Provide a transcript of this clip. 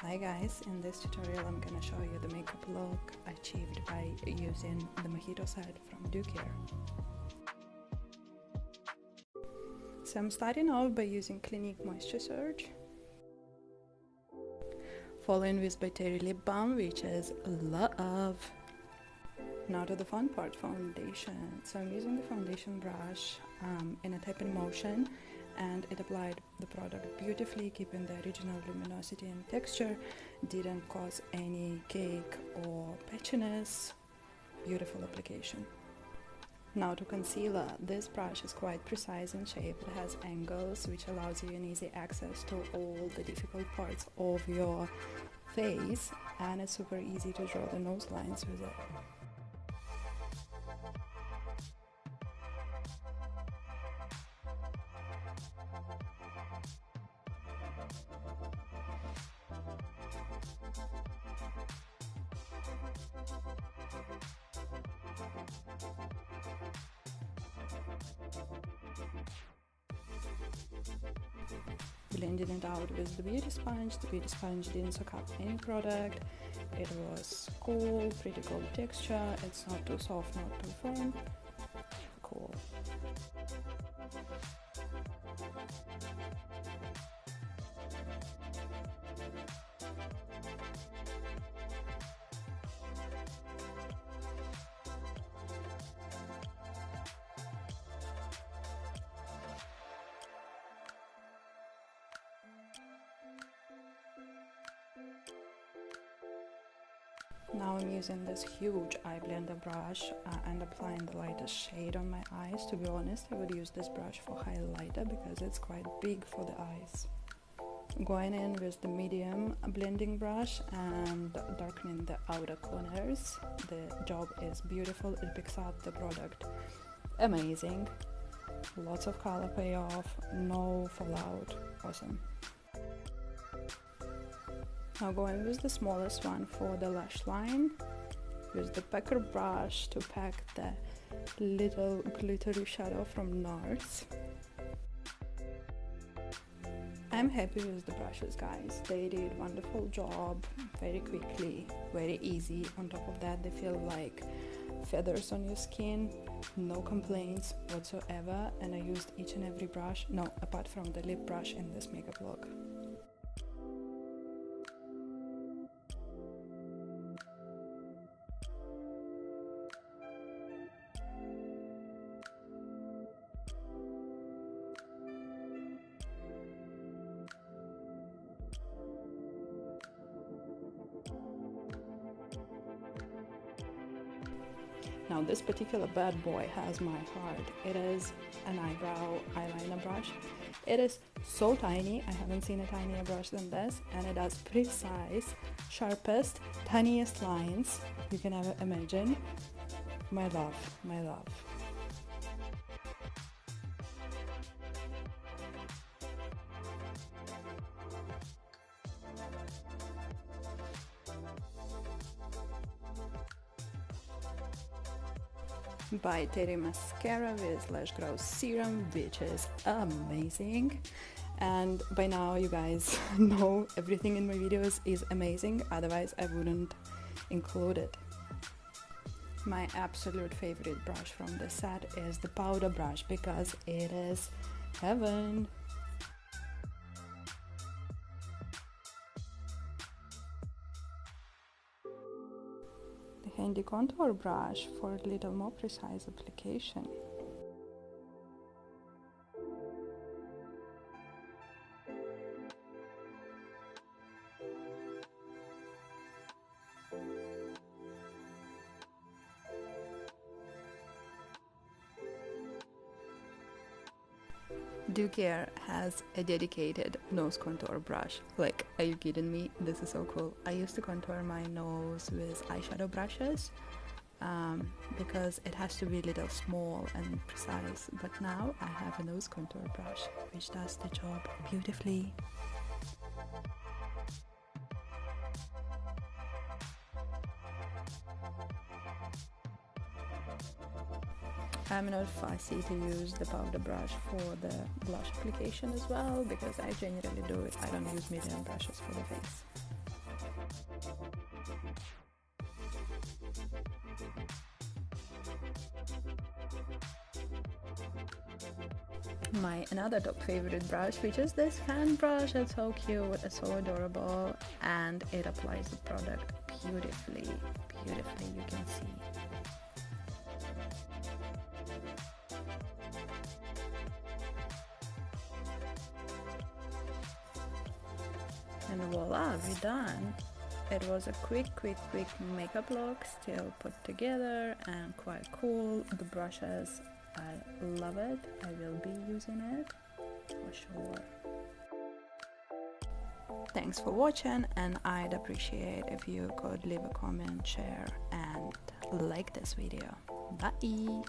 Hi guys, in this tutorial I'm gonna show you the makeup look achieved by using the Mojito set from DUcare. So I'm starting off by using Clinique Moisture Surge, following with by Terry Lip Balm, which is love. Now to the fun part, foundation. So I'm using the foundation brush in a tapping motion, and it applied the product beautifully, keeping the original luminosity and texture, didn't cause any cake or patchiness. Beautiful application. Now to concealer. This brush is quite precise in shape. It has angles which allows you an easy access to all the difficult parts of your face, and it's super easy to draw the nose lines with it. Blending it out with the beauty sponge. The beauty sponge didn't soak up any product. It was cool, pretty cool texture. It's not too soft, not too firm. Cool. Now I'm using this huge eye blender brush and applying the lightest shade on my eyes. To be honest, I would use this brush for highlighter because it's quite big for the eyes. Going in with the medium blending brush and darkening the outer corners. The job is beautiful. It picks up the product amazing. Lots of color payoff, no fallout. Awesome. Now going with the smallest one for the lash line, with the packer brush to pack the little glittery shadow from NARS. I'm happy with the brushes, guys. They did wonderful job, very quickly, very easy. On top of that, they feel like feathers on your skin, no complaints whatsoever. And I used each and every brush, no, apart from the lip brush in this makeup look. Now this particular bad boy has my heart. It is an eyebrow eyeliner brush. It is so tiny, I haven't seen a tinier brush than this, and it does precise, sharpest, tiniest lines you can ever imagine. My love, my love. By Terry mascara with lash growth serum, which is amazing. And by now you guys know everything in my videos is amazing, otherwise I wouldn't include it. My absolute favorite brush from the set is the powder brush because it is heaven. Handy contour brush for a little more precise application. DUcare has a dedicated nose contour brush. Like, are you kidding me? This is so cool. I used to contour my nose with eyeshadow brushes because it has to be a little small and precise, but now I have a nose contour brush which does the job beautifully. I'm not fussy to use the powder brush for the blush application as well, because I generally do it. I don't use medium brushes for the face. my another top favorite brush, which is this fan brush. It's so cute, it's so adorable, and it applies the product beautifully, you can see. And voila, we're done. It was a quick makeup look, still put together and quite cool. The brushes, I love it. I will be using it for sure. Thanks for watching, and I'd appreciate if you could leave a comment, share, and like this video. Bye!